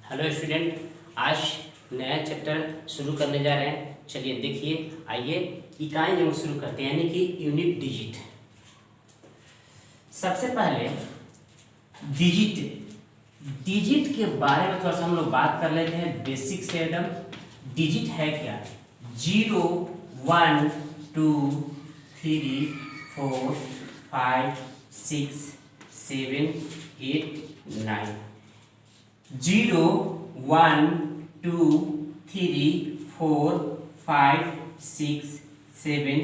Hello student, आज नया chapter शुरू करने जा रहे हैं। चलिए देखिए, आइए इकाई अंक शुरू करते हैं, यानी कि यूनिट डिजिट। सबसे पहले डिजिट के बारे में थोड़ा सा हम लोग बात कर लेते हैं, बेसिक से एकदम। डिजिट है क्या? 0 1 2 3 4 5 6 7 8 9। 0 1 2 3 4 5 6 7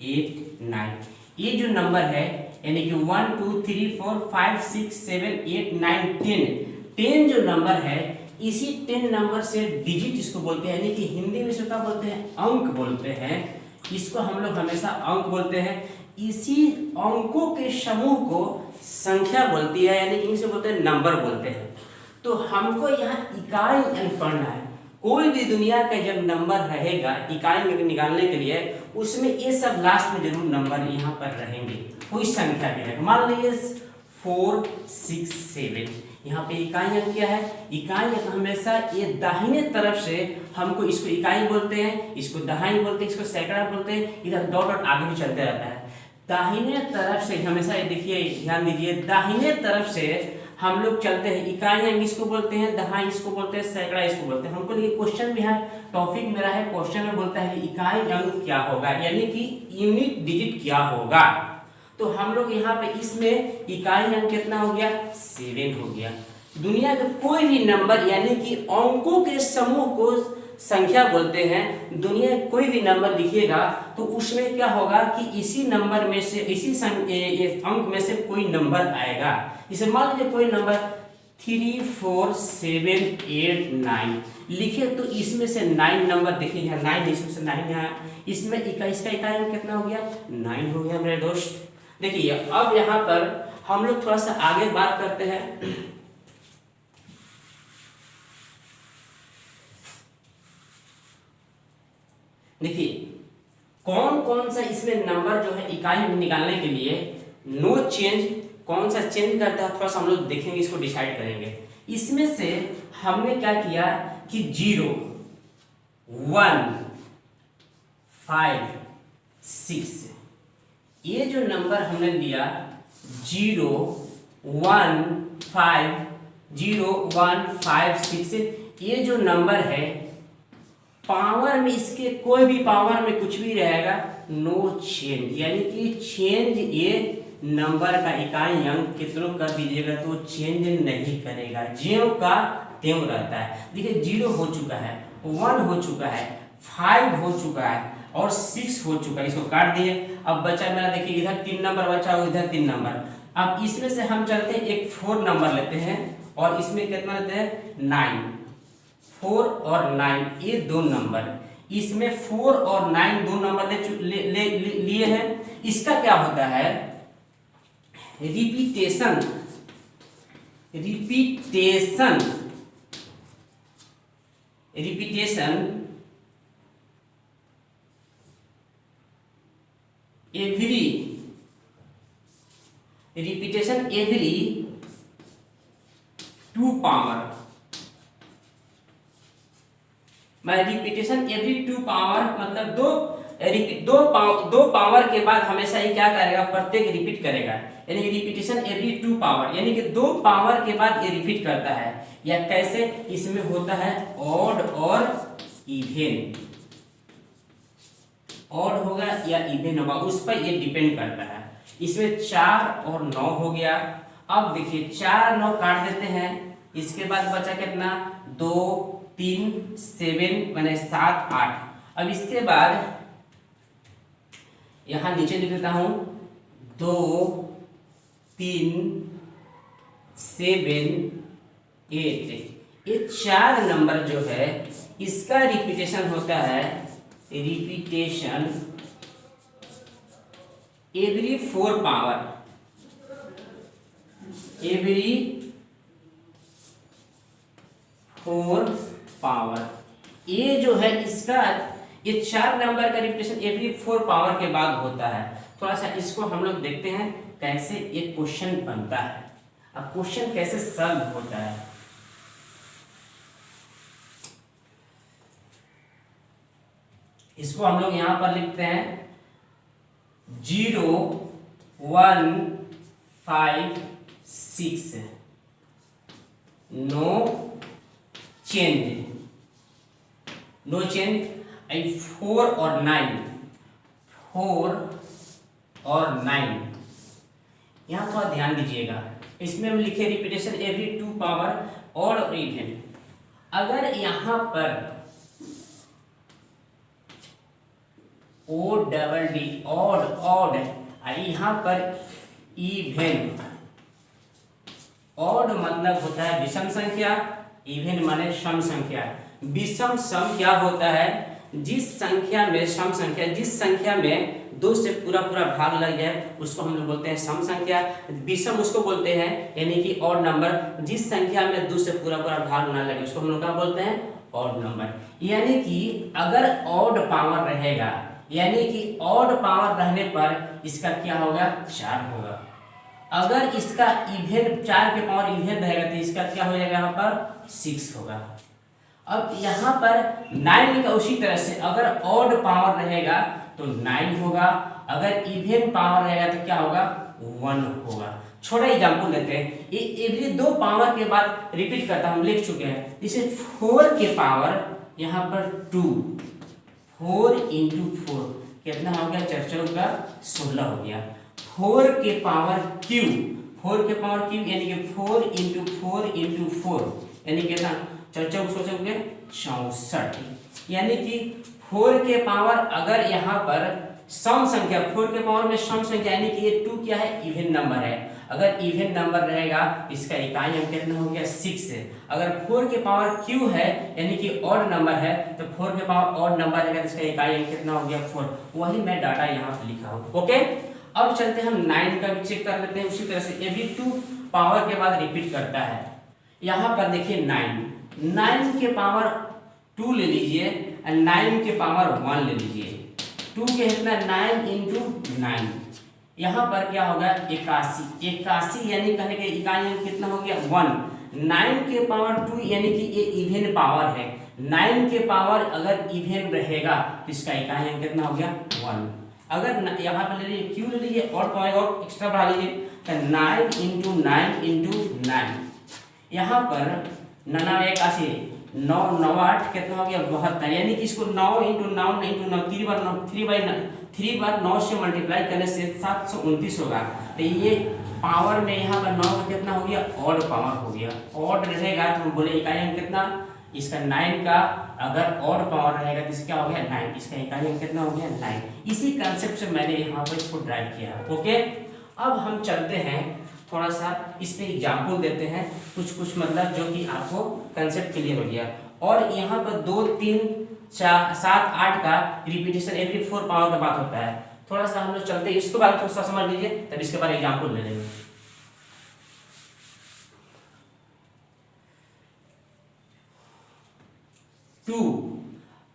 8 9। ये जो नंबर है यानी कि 1 2 3 4 5 6 7 8 9 10 जो नंबर है, इसी 10 नंबर से डिजिट इसको बोलते हैं, यानी कि हिंदी में इसको क्या बोलते हैं? अंक बोलते हैं। इसको हम लोग हमेशा अंक बोलते हैं। इसी अंकों के समूह को संख्या बोलती है, यानी कि इसे बोलते हैं नंबर बोलते हैं। तो हमको यहाँ इकाई अंक पढ़ना है। कोई भी दुनिया का जब नंबर रहेगा इकाई अंक निकालने के लिए, उसमें ये सब लास्ट में जरूर नंबर यहाँ पर रहेंगे, कोई संख्या भी है। मान लीजिए 4 6 7, यहाँ पे इकाई अंक क्या है? इकाई अंक हमेशा ये दाहिने तरफ से, हमको इसको इकाई बोलते हैं, इसको दहाई बोलते हैं, इसको सैकड़ा बोलते हैं। इधर डॉट डॉट आगे भी चलते रहता है। दाहिने तरफ से हमेशा ये देखिए, ध्यान दीजिए, दाहिने तरफ से हम लोग चलते हैं। इकाई अंक इसको बोलते हैं, दहाई इसको बोलते हैं, सैकड़ा इसको बोलते हैं। हमको लिए क्वेश्चन भी है, टॉपिक मेरा है, क्वेश्चन में बोलता है कि इकाई अंक क्या होगा, यानी कि यूनिट डिजिट क्या होगा। तो हम लोग यहाँ पे इसमें इकाई अंक कितना हो गया? 7 हो गया। दुनिया के कोई भी नंबर यानी कि अंकों के समूह को संख्या बोलते हैं। दुनिया में कोई भी नंबर लिखिएगा तो उसमें क्या होगा कि इसी नंबर में से, इसी अंक में से कोई नंबर आएगा। इसे मान लीजिए कोई नंबर 3 4 7 8 9 लिखे, तो इसमें से 9 नंबर देखिए, 9 इसमें से 9 यहाँ, इसमें इसका इकाई अंक कितना हो गया? 9 हो गया मेरे दोस्त। देखिए अब यहाँ पर हम लोग थोड़ा सा आगे बात करते हैं। देखिए कौन कौन सा इसमें नंबर जो है इकाई निकालने के लिए नो चेंज, कौन सा चेंज करता है, थोड़ा सा हम लोग देखेंगे, इसको डिसाइड करेंगे। इसमें से हमने क्या किया कि 0 1 5 6, ये जो नंबर हमने लिया 0 1 5 6, ये जो नंबर है पावर में, इसके कोई भी पावर में कुछ भी रहेगा, नो चेंज, यानी कि चेंज ये नंबर का इकाई अंक कितनों कर दीजिएगा तो चेंज नहीं करेगा, ज्यों का त्यों रहता है। देखिए 0 हो चुका है, 1 हो चुका है, 5 हो चुका है और 6 हो चुका है, इसको काट दिए। अब बचा मेरा, देखिए इधर 3 नंबर बचा और इधर 3 नंबर। अब इसमें से हम चलते हैं, एक 4 नंबर लेते हैं और इसमें कितना लेते हैं? 9। 4 और 9 ये 2 नंबर, इसमें 4 और 9 दो नंबर लिए हैं। इसका क्या होता है? Repetition every 2 power. Repetition every 2 power मतलब दो पावर के बाद हमेशा ये क्या करेगा? प्रत्येक रिपीट करेगा, यानी कि रिपीटेशन एवरी 2 पावर, यानी कि 2 पावर के बाद ये रिपीट करता है। या कैसे? इसमें होता है ऑड और इवेन, ऑड होगा या इवेन होगा, उस पर ये डिपेंड करता है। इसमें 4 और 9 हो गया। अब देखिए 4 9 काट देते हैं, इसके बाद बचा कितना? 2 3 7 मैंने 7 8। अब इसके बाद यहां नीचे लिख देता हूं 2 3 7 8। ये 4 नंबर जो है इसका रिपीटेशन होता है, repetition every 4 power, every 4 power. ये जो है इसका, ये 4 नंबर का रिपीटेशन एवरी 4 पावर के बाद होता है। थोड़ा सा इसको हम लोग देखते हैं कैसे एक क्वेश्चन बनता है, अब क्वेश्चन कैसे सॉल्व होता है। इसको हम लोग यहाँ पर लिखते हैं 0 1 5 6, नो चेंज, नो चेंज। 4 और 9, 4 और 9, यहाँ थोड़ा ध्यान दीजिएगा। इसमें हम लिखे रिपीटेशन एवरी 2 पावर ऑड और इवन। अगर यहाँ पर O double D odd odd, यहाँ पर इवन, ऑड मतलब होता है विषम संख्या, इवन माने सम संख्या। विषम सम क्या होता है, जिस संख्या में सम संख्या, जिस संख्या में 2 से पूरा पूरा भाग लग जाए उसको हम लोग बोलते हैं सम संख्या। विषम उसको बोलते हैं यानी कि ऑड नंबर, जिस संख्या में 2 से पूरा पूरा भाग ना लगे उसको हम लोग क्या बोलते हैं, ऑड नंबर। यानी कि अगर ऑड पावर रहेगा, यानी कि ऑड पावर रहने पर इसका क्या होगा, 4 होगा। अगर इसका इवन 4 के पावर इवन रहेगा तो इसका क्या हो जाएगा, यहाँ पर 6 होगा। अब यहाँ पर 9 का उसी तरह से अगर ऑड पावर रहेगा तो 9 होगा, अगर इवन पावर रहेगा तो क्या होगा, 1 होगा। छोटा एग्जाम्पल लेते हैं, ये एवरी 2 पावर के बाद रिपीट करता हम लिख चुके हैं। जैसे 4 के पावर यहाँ पर 2, 4 इंटू 4 कितना हो गया, 4 4 का 16 हो गया। 4 के पावर क्यू, 4 के पावर क्यू यानी कि 4 इंटू 4 इंटू 4 यानी कितना, 4 4 के 64, यानी कि 4 के पावर अगर यहाँ पर सम संख्या, 4 के पावर में सम संख्या यानी कि ये 2 क्या है, इवन नंबर है। अगर इवन नंबर रहेगा इसका इकाई अंक कितना हो गया, 6 है। अगर 4 के पावर क्यू है यानी कि ऑड नंबर है तो 4 के पावर ऑड नंबर रहेगा तो इसका इकाई अंक कितना हो गया, 4। वही मैं डाटा यहाँ पे लिखा हूँ। ओके, अब चलते हैं हम 9 का भी चेक कर लेते हैं। उसी तरह से एवरी 2 पावर के बाद रिपीट करता है। यहाँ पर देखिए 9 के पावर 2 ले लीजिए और 9 के पावर 1 ले लीजिए। 2 के कितना, 9 इंटू 9, यहाँ पर क्या होगा, 81। 81 यानी कहने के इकाई अंक कितना हो गया, 1। 9 के पावर 2 यानी कि ये इवन पावर है। 9 के पावर अगर इवन रहेगा तो इसका इकाई अंक कितना हो गया, 1। अगर यहाँ पर ले लीजिए क्यू ले लीजिए और पावर और एक्स्ट्रा बढ़ा लीजिए तो 9 इंटू 9 इंटू 9, यहाँ पर 9 81, 9 9 8 कितना हो गया, 72। यानी कि इसको 9 इंटू 9 इंटू 9 3 बार 9 से मल्टीप्लाई करने से 729 होगा। तो ये पावर में यहाँ पर 9 का कितना हो गया, ऑड पावर हो गया। ऑड रहेगा तो हम बोले इकाई अंक कितना, इसका 9 का अगर ऑड पावर रहेगा तो इसका हो गया 9, इसका इकाई अंक कितना हो गया, 9। इसी कंसेप्ट से मैंने यहाँ पर इसको ड्राइव किया। ओके, अब हम चलते हैं थोड़ा सा इस पे एग्जाम्पल देते हैं, कुछ मतलब जो कि आपको कंसेप्ट क्लियर हो गया। और यहाँ पर 2 3 4 7 8 का रिपीटेशन एवरी 4 पावर का बात होता है। थोड़ा सा हम लोग चलते हैं, इसको बारे में थोड़ा सा समझ लीजिए तब इसके बारे में एग्जाम्पल ले लेंगे।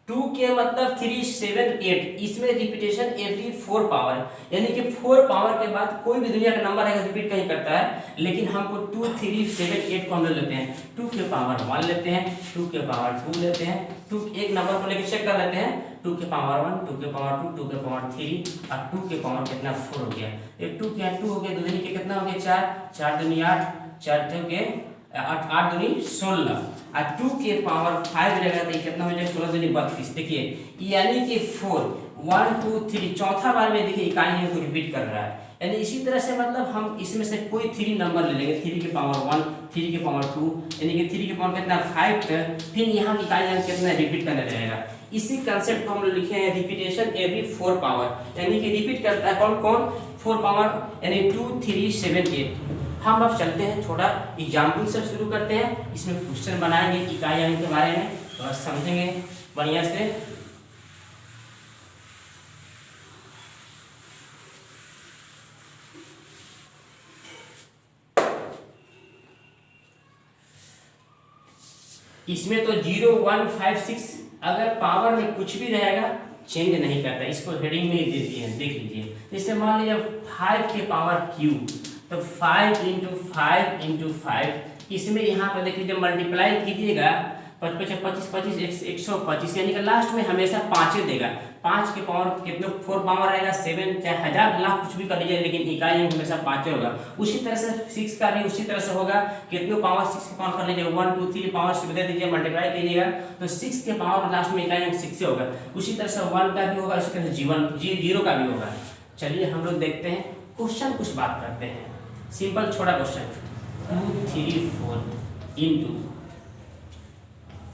2 के मतलब 3 7 8, इसमें रिपीटेशन एवरी 4 पावर, यानी कि 4 पावर के बाद कोई भी दुनिया का नंबर है रिपीट नहीं करता है, लेकिन हमको 2 3 7 8 को हम लेते हैं। 2 के पावर 1 लेते हैं, 2 के पावर 2 लेते हैं, 2 एक नंबर को लेकर चेक कर लेते हैं। 2 के पावर 1, 2 के पावर 2, 2 के पावर 3 और 2 के पावर कितना, 4 हो गया। एक 2 के 2 हो गया, 2 के कितना हो गया, 4 4 दूनी 8, 4 के 8 दूनी 16 और 2 के पावर 5 रहेगा तो कितना हो जाएगा, 16 दूनी 32। देखिए यानी कि 4 1 2 3 चौथा बार में देखिए इकाई अंक को रिपीट कर रहा है। यानी इसी तरह से मतलब हम इसमें से कोई 3 नंबर ले लेंगे, 3 के पावर 1, 3 के पावर 2 यानी कि 3 के पावर कितना 5 तक, फिर यहाँ की इकाई अंक कितना रिपीट करने रहेगा। इसी कंसेप्ट को हम लोग लिखे हैं रिपीटेशन एवरी 4 पावर, यानी कि रिपीट करता है कौन कौन, 4 पावर यानी 2 3 7 8। हम अब चलते हैं थोड़ा एग्जाम्पल से शुरू करते हैं, इसमें क्वेश्चन बनाएंगे इकाई अंक के बारे में थोड़ा समझेंगे बढ़िया से। इसमें तो 0 1 5 6 अगर पावर में कुछ भी रहेगा चेंज नहीं करता, इसको हेडिंग में ही दे दिए हैं, देख लीजिए। जैसे मान लीजिए 5 के पावर क्यू तो 5 इंटू 5 इंटू 5, इसमें यहाँ पर देख लीजिए मल्टीप्लाई कीजिएगा 25 25 25 125 यानी कि लास्ट में हमेशा 5 देगा। 5 के पावर कितने 4 पावर रहेगा 7, चाहे हजार लाख कुछ भी कर लीजिए लेकिन इकाई अंक हमेशा 5 होगा। उसी तरह से 6 का भी उसी तरह से होगा, कितने पावर 6 के पावर कर लीजिए 1 2 3 पावर 6 दे दीजिए, मल्टीप्लाई कीजिएगा तो 6 के पावर लास्ट में इकाई अंक 6 से होगा। उसी तरह से 1 का भी होगा, उसी तरह से जीरो का भी होगा। चलिए हम लोग देखते हैं क्वेश्चन, कुछ बात करते हैं। सिंपल छोटा क्वेश्चन 2 3 4 इंटू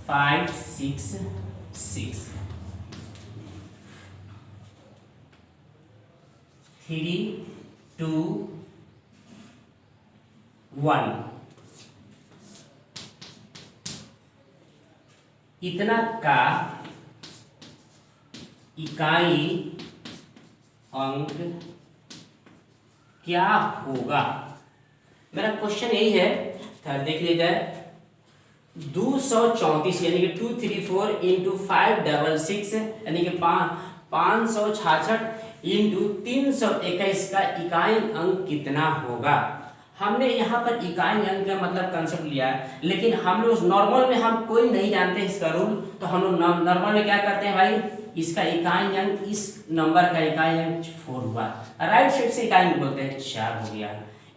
5 6 6 3 2 1 इतना का इकाई अंक क्या होगा। मेरा क्वेश्चन यही है, देख लीजिए 234 यानी कि 234 इंटू 566 यानी कि 566 इंटू 321 का इकाई अंक कितना होगा। हमने यहाँ पर इकाई अंक का मतलब कंसेप्ट लिया है, लेकिन हम लोग नॉर्मल में हम कोई नहीं जानते इसका रूल, तो हम लोग नॉर्मल में क्या करते हैं भाई, इसका इकाई अंक इस नंबर का इकाई अंक 4 हुआ, राइट साइड से इकाई अंक बोलते हैं 4 हो गया।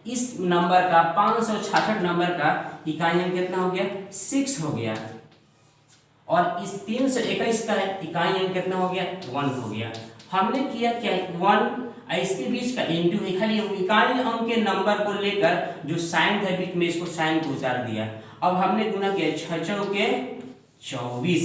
इस नंबर का 566 नंबर का इकाई अंक कितना हो गया 6 हो गया, और इस 321 का इकाई अंक कितना हो गया 1 हो गया। हमने किया क्या 1 इसके बीच का इंटू है, खाली इकाई अंक के नंबर को लेकर जो साइन था बीच में इसको साइन को उतार दिया। अब हमने गुना किया 6 चौके 24,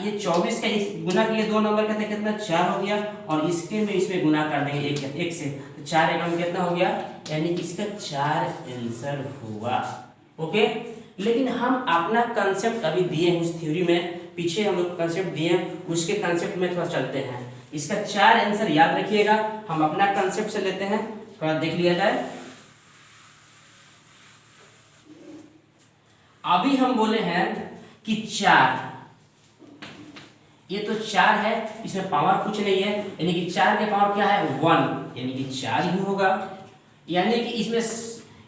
ये 24 का गुना किया 2 नंबर का कितना 4 हो गया, और इसके में इसमें गुना कर देंगे एक से, तो 4 एकम कितना हो गया, यानी कि इसका 4 आंसर हुआ। ओके, लेकिन हम अपना कंसेप्ट अभी दिए उस थ्योरी में, पीछे हम लोग कंसेप्ट दिए उसके कंसेप्ट में थोड़ा चलते हैं। इसका 4 आंसर याद रखिएगा, हम अपना कंसेप्ट से लेते हैं, थोड़ा देख लिया जाए। अभी हम बोले हैं कि 4, ये तो 4 है, इसमें पावर कुछ नहीं है, यानी कि 4 के पावर क्या है 1, यानी कि 4 ही होगा। यानी कि इसमें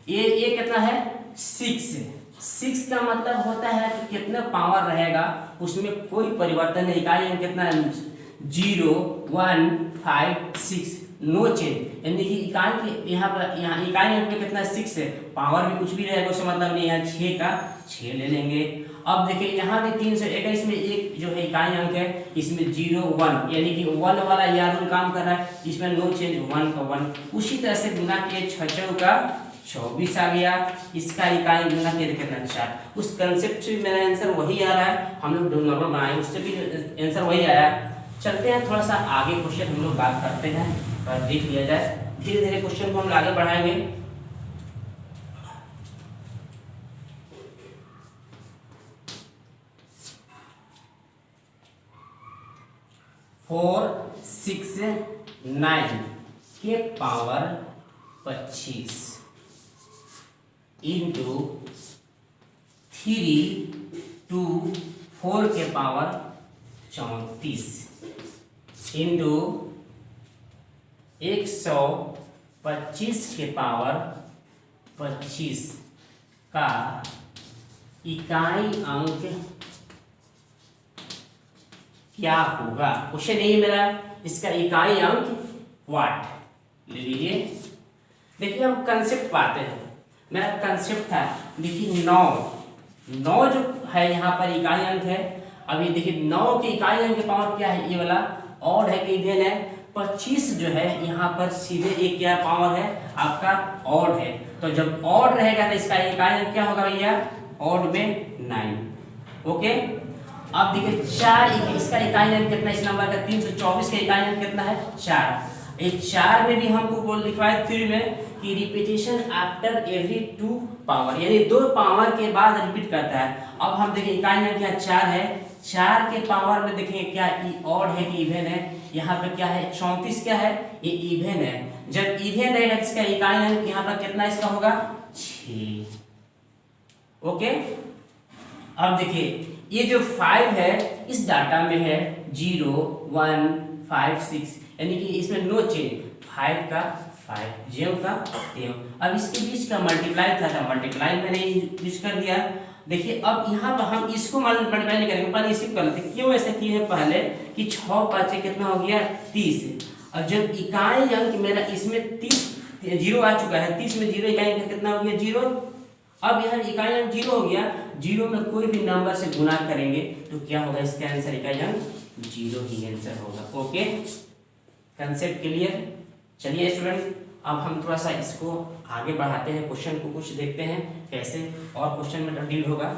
ये कितना है 6 का मतलब होता है कि कितना पावर रहेगा उसमें कोई परिवर्तन नहीं, इकाई अंक कितना है 0 1 5 6 नो चेंज, यानी कि इकाई के यहाँ इकाई अंक में कितना 6 है, पावर भी कुछ भी रहेगा उसका मतलब नहीं है, 6 का 6 ले लेंगे। अब देखिए यहाँ भी 321 में एक जो है इकाई अंक है, इसमें 0 1 यानी कि 1 वाला यह रूल काम कर रहा है, इसमें नो चेंज 1 का 1। उसी तरह से गुना किए 6 का 24 आ गया, इसका इकाई गुना किए कितना 4। उस कंसेप्ट से मेरा आंसर वही आ रहा है, हम लोग नॉर्मल बनाए उससे भी आंसर वही आया। चलते हैं थोड़ा सा आगे क्वेश्चन हम लोग बात करते हैं और देख लिया जाए, धीरे धीरे क्वेश्चन को हम आगे बढ़ाएंगे। फोर 6 9 के पावर 25 इंटू 3 2 4 के पावर 34 इंटू 125 के पावर 25 का इकाई अंक क्या होगा। क्वेश्चन यही मेरा, इसका इकाई अंक वाट ले लीजिए। देखिए हम कंसेप्ट पाते हैं, मेरा कंसेप्ट था देखिए 9 जो है यहाँ पर इकाई अंक है। अभी देखिए 9 के इकाई अंक के पावर क्या है, ये वाला ऑड है कि इवन है। 25 जो है यहाँ पर सीधे एक क्या पावर है आपका ऑड है, तो जब ऑड रहेगा तो इसका इकाई अंक क्या होगा भैया, ऑड में 9। ओके, अब देखिए 4 इसका इकाई अंक कितना, इस नंबर का 324 का इकाई अंक कितना है 4। इस 4 में भी हमको बोल लिखवाया थ्योरी में कि रिपीटेशन आफ्टर एवरी 2 पावर, यानी 2 पावर के बाद रिपीट करता है। अब हम देखिए इकाई अंक क्या 4 है, 4 के पावर में देखेंगे क्या ऑड है कि इवन है, यहाँ पे क्या है 34 क्या है, ये इवन है। जब इवन रहेगा इसका इकाई अंक यहाँ पर कितना इसका होगा 6। ओके, अब देखिए ये जो 5 है इस डाटा में है 0 1 5 6, यानी कि इसमें नो चेंज, 5 का 5 0 का 0। अब इसके बीच का मल्टीप्लाई था तो मल्टीप्लाई मैंने यूज कर दिया, देखिए अब यहाँ पर हम इसको मल्टीप्लाई नहीं करेंगे, पहले इसी को कर लेते हैं। क्यों ऐसा किए हैं पहले कि 6 5 कितना हो गया 30। और जब इकाई अंक मेरा इसमें 30 जीरो आ चुका है, 30 में जीरो इकाई अंक कितना हो गया 0। अब यहाँ इकाई अंक 0 हो गया, 0 में कोई भी नंबर से गुना करेंगे तो क्या होगा, इसका आंसर इकाई अंक 0 ही आंसर होगा। Okay, concept clear. चलिए स्टूडेंट अब हम थोड़ा सा इसको आगे बढ़ाते हैं, क्वेश्चन को कुछ देखते हैं कैसे और क्वेश्चन में डील होगा।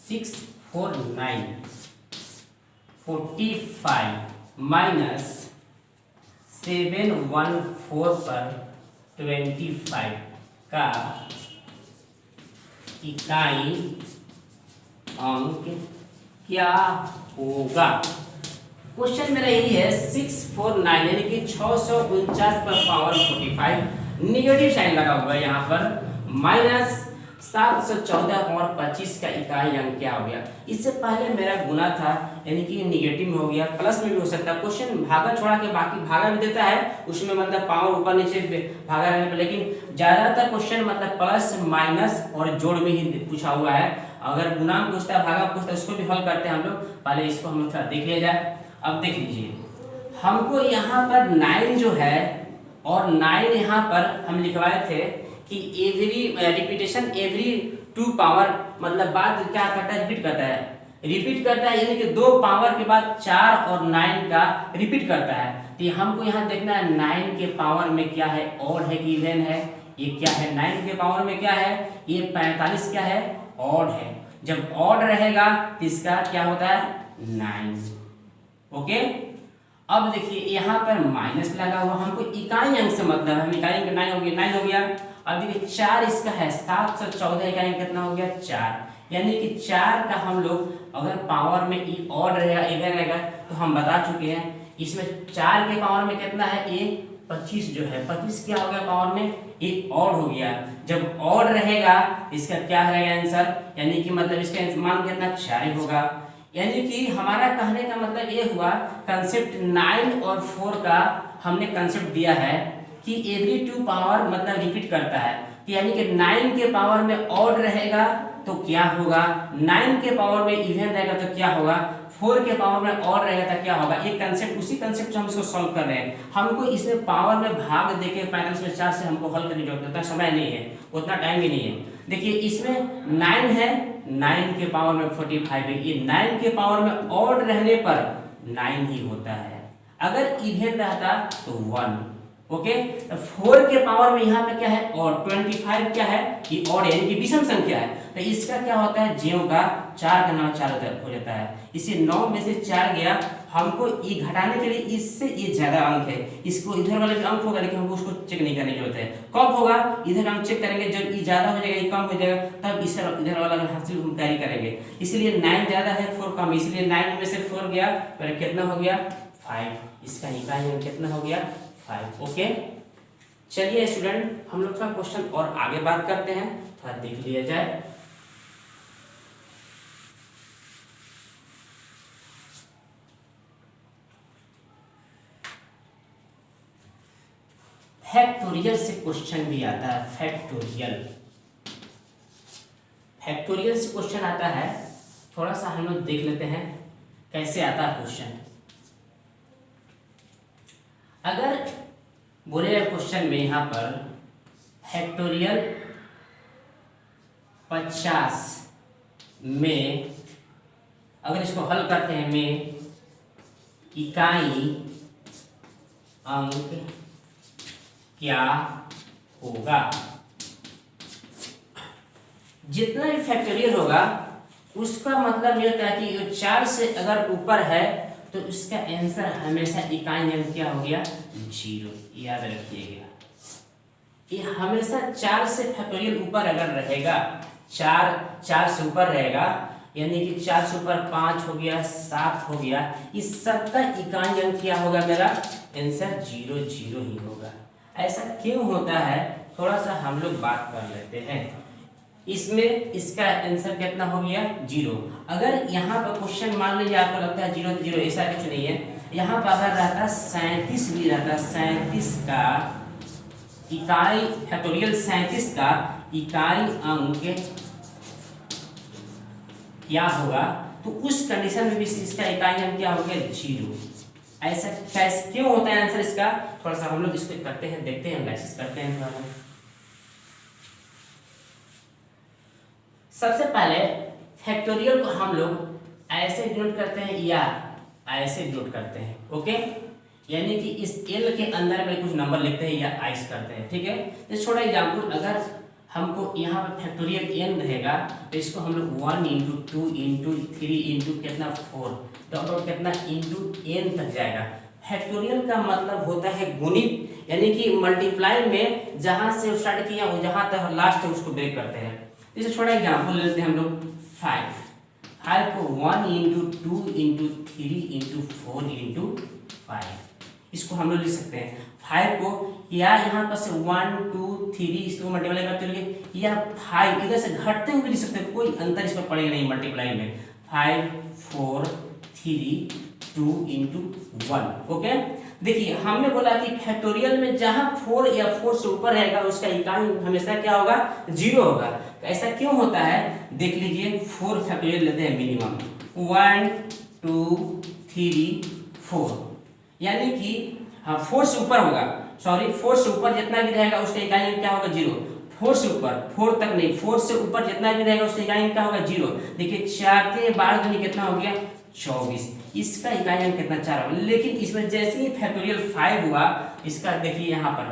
सिक्स 4 9 45 माइनस 7 1 4 पर 25 का इकाई अंक क्या होगा। क्वेश्चन मेरा यही है 649 यानी कि 649 पर पावर 45, निगेटिव साइन लगा हुआ है यहाँ पर, माइनस 714 और 25 का इकाई अंक क्या हो गया। इससे पहले मेरा गुना था यानी कि निगेटिव में हो गया, प्लस में भी हो सकता है। क्वेश्चन भागा छोड़ा के बाकी भागा भी देता है, उसमें मतलब पावर ऊपर नीचे भागा रहने पर, लेकिन ज्यादातर क्वेश्चन मतलब प्लस माइनस और जोड़ में ही पूछा हुआ है। अगर गुना में पूछता है भागा पूछता है उसको भी हल करते हैं हम लोग। पहले इसको हम लोग थोड़ा देख लिया जाए। अब देख लीजिए हमको यहाँ पर 9 जो है और 9 यहाँ पर हम लिखवाए थे कि एवरी रिपीटेशन एवरी 2 पावर, मतलब बाद क्या करता है रिपीट करता है यानी कि 2 पावर के बाद 4 और 9 का रिपीट करता है। तो हमको यहाँ देखना है 9 के पावर में क्या है, ऑड है कि इवन है। ये क्या है 9 के पावर में क्या है, ये 45 क्या है ऑड है। जब ऑड रहेगा तो इसका क्या होता है 9। ओके, अब देखिए यहाँ पर माइनस लगा हुआ, हमको इकाई अंक से मतलब है, हम इकाई अंक 9 हो गया। अब देखिए 4 इसका है, 714 इकाई अंक कितना हो गया 4, यानी कि 4 का हम लोग अगर पावर में ऑड रहेगा इवन रहेगा तो हम बता चुके हैं। इसमें 4 के पावर में कितना है ये 25 जो है, 25 क्या हो गया पावर में ये ऑड हो गया। जब ऑड रहेगा इसका क्या रहेगा आंसर, यानी कि मतलब इसका मान कितना 4 होगा। यानी कि हमारा कहने का मतलब ये हुआ कंसेप्ट 9 और 4 का हमने कंसेप्ट दिया है कि एवरी 2 पावर मतलब रिपीट करता है, यानी कि 9 के पावर में ऑड रहेगा तो क्या होगा, 9 के पावर में इवन रहेगा तो क्या होगा, 4 के पावर में ऑड रहेगा तो क्या होगा। ये कंसेप्ट उसी कंसेप्ट से हम इसको सॉल्व कर रहे हैं। हमको इसमें पावर में भाग देके 45 में 4 से हमको हल करने की जरूरत, उतना समय नहीं है, उतना टाइम भी नहीं है। देखिए इसमें 9 है, 9 के पावर में 45 है, ये 9 के पावर में ऑड रहने पर 9 ही होता है, अगर इवन रहता तो 1। ओके, 4 के पावर में यहाँ पे क्या है और 25 क्या है ये ऑड यानी कि विषम संख्या है, तो इसका क्या होता है ज्यों का 4 का 9 4 हो जाता है। इसे 9 में से 4 गया, हमको ये घटाने के लिए इससे ये ज्यादा अंक है, इसको इधर वाले भी अंक होगा लेकिन हमको उसको चेक नहीं करने की जरूरत है। कब होगा इधर हम चेक करेंगे जब ये ज्यादा हो जाएगा ये कम हो जाएगा तब इस इधर वाला हासिल हम कैरी करेंगे। इसलिए 9 ज्यादा है 4 कम, इसलिए 9 में से 4 गया तो कितना हो गया 5, इसका इकाई अंक कितना हो गया 5। ओके, चलिए स्टूडेंट हम लोग का क्वेश्चन और आगे बात करते हैं, थोड़ा देख लिया जाए। फैक्टोरियल से क्वेश्चन भी आता है, फैक्टोरियल से क्वेश्चन आता है, थोड़ा सा हम लोग देख लेते हैं कैसे आता है क्वेश्चन। अगर बोले क्वेश्चन में यहाँ पर फैक्टोरियल 50 में अगर इसको हल करते हैं में इकाई अंक क्या होगा। जितना भी फैक्टोरियल होगा उसका मतलब ये होता है कि 4 से अगर ऊपर है तो इसका आंसर हमेशा इकाई अंक क्या हो गया 0, याद रखिएगा। ये हमेशा 4 से फैक्टोरियल ऊपर अगर रहेगा, 4 से ऊपर रहेगा यानी कि 4 से ऊपर 5 हो गया 7 हो गया, इस सब का इकाई अंक क्या होगा मेरा आंसर 0 0 ही होगा। ऐसा क्यों होता है थोड़ा सा हम लोग बात कर लेते हैं। इसमें इसका आंसर कितना हो गया 0। अगर यहाँ पर क्वेश्चन मान लीजिए आपको लगता है 0 तो 0, ऐसा कुछ नहीं है। यहाँ पर अगर रहता 37 भी रहता, 37 का इकाई फैक्टोरियल 37 का इकाई अंक क्या होगा, तो उस कंडीशन में भी इसका इकाई अंक क्या हो गया 0। ऐसा कैसे क्यों होता है आंसर इसका, थोड़ा सा हम लोग इसको करते हैं, देखते हैं, एनालिसिस करते हैं थोड़ा। सबसे पहले फैक्टोरियल को हम लोग ऐसे डिनोट करते हैं या ऐसे डिनोट करते हैं, ओके। यानी कि इस एल के अंदर में कुछ नंबर लिखते हैं या आइस करते हैं, ठीक है। जैसे छोटा एग्जाम्पल, अगर हमको यहाँ पर फैक्टोरियल एन रहेगा तो इसको हम लोग 1 इंटू 2 इंटू 3 इंटू कितना 4 तो कितना इंटू एन तक जाएगा। फैक्टोरियल का मतलब होता है गुणित, यानी कि मल्टीप्लाई में जहाँ से स्टार्ट किया हो जहाँ तक लास्ट है उसको ब्रेक करते हैं। जैसे छोटा एग्जाम्पल लेते हैं हम लोग 5 को 1 इंटू 2 इंटू 3 इंटू 4 इंटू 5, इसको हम लोग लिख सकते हैं 5 को, या यहाँ पर से 1 2 3 इसको मल्टीप्लाई करते हुए, या 5 इधर से घटते हुए लिख सकते हैं, कोई अंतर इसमें पड़ेगा नहीं मल्टीप्लाई में। 5 4 3 2 इंटू 1, ओके। देखिए हमने बोला कि फैक्टोरियल में जहां 4 या 4 से ऊपर रहेगा उसका इकाई हमेशा क्या होगा 0 होगा। तो ऐसा क्यों होता है देख लीजिए, 4 फैक्टोरियल लेते हैं मिनिमम 1 2 3 4, यानी कि हाँ 4 से ऊपर होगा, सॉरी 4 से ऊपर जितना भी रहेगा उसका इकाई क्या होगा 0। 4 से ऊपर, 4 तक नहीं, 4 से ऊपर जितना भी रहेगा उसका इकाई क्या होगा 0। देखिए 4 के 12 दूनी कितना हो गया 24, इसका इकाई अंक कितना 4 होगा। लेकिन इसमें जैसे ही फैक्टोरियल 5 हुआ, इसका देखिए यहाँ पर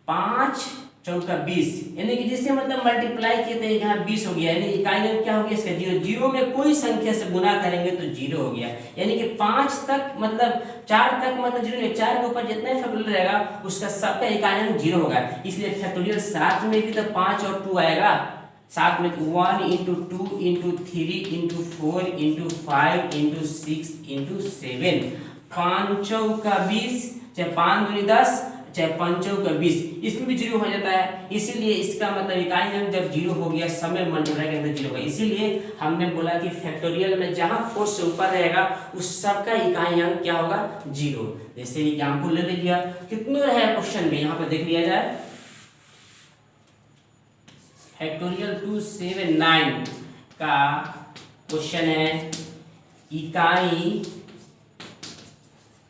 5 चौका 20, यानी कि जिससे मतलब मल्टीप्लाई किए थे यहाँ 20 हो गया, यानी इकाई अंक क्या हो गया इसका 0। 0 में कोई संख्या से गुना करेंगे तो 0 हो गया, यानी कि 5 तक मतलब 4 तक मतलब 0 नहीं, 4 के ऊपर जितना फैक्टोरियल रहेगा उसका सबका इकाई अंक 0 होगा। इसलिए फैक्टोरियल 7 में भी तो 5 और 2 आएगा, 7 में 1 into 2 into 3 into 4 into 5 into 6 into 7, 5 चौका 20, चाहे 5 दूनी 10, चाहे 5 चौका 20, इसमें भी 0 हो जाता है। इसीलिए इसका मतलब इकाई अंक जब 0 हो गया सब में मल्टीप्लाई करके 0 होगा। इसीलिए हमने बोला कि फैक्टोरियल में जहां 4 से ऊपर रहेगा उस सब का इकाई अंक क्या होगा 0। जैसे एग्जांपल ले लीजिए, कितने रहे क्वेश्चन में, यहाँ पे देख लिया जाए। फैक्टोरियल 279 का क्वेश्चन है, इकाई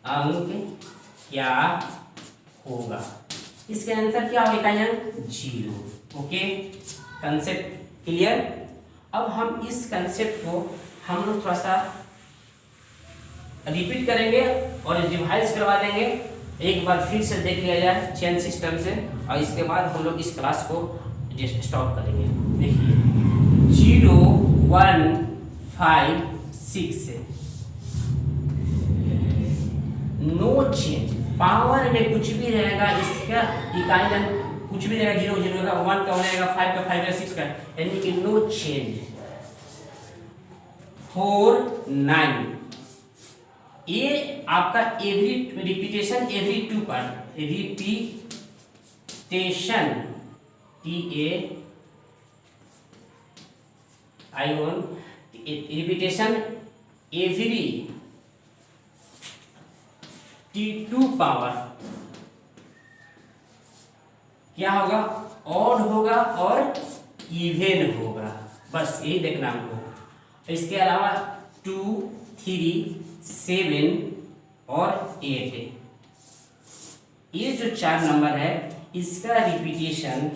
अंक क्या होगा। इसके आंसर क्या होगा, इकाई अंक 0, ओके। Concept clear. अब हम इस कंसेप्ट को हम लोग थोड़ा सा रिपीट करेंगे और रिवाइज करवा देंगे, एक बार फिर से देख लिया जाए चेन सिस्टम से, और इसके बाद हम लोग इस क्लास को स्टॉप करेंगे। देखिए 0 1 5 6 नो चेंज, पावर में कुछ भी रहेगा इसका इकाई अंक कुछ भी रहेगा 0 0 होगा, 1 का हो जाएगा, 5 का 5 का 6 का, यानी कि नो चेंज। 4 9, ये आपका एवरी रिपीटेशन एवरी 2 पर, repetition repetition every T2 power क्या होगा, ऑड होगा और इवेन होगा, बस यही देखना हमको। इसके अलावा 2 3 7 और 8, ये जो 4 नंबर है इसका रिपीटेशन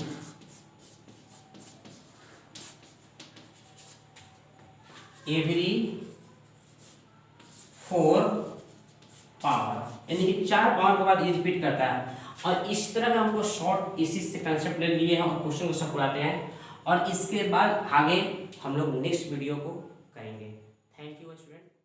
एवरी 4 पावर, यानी कि 4 पावर के बाद ये रिपीट करता है। और इस तरह का हमको शॉर्ट इसी से कंसेप्ट ले लिए हैं और क्वेश्चन को सब उड़ाते हैं, और इसके बाद आगे हम लोग नेक्स्ट वीडियो को करेंगे। Thank you student.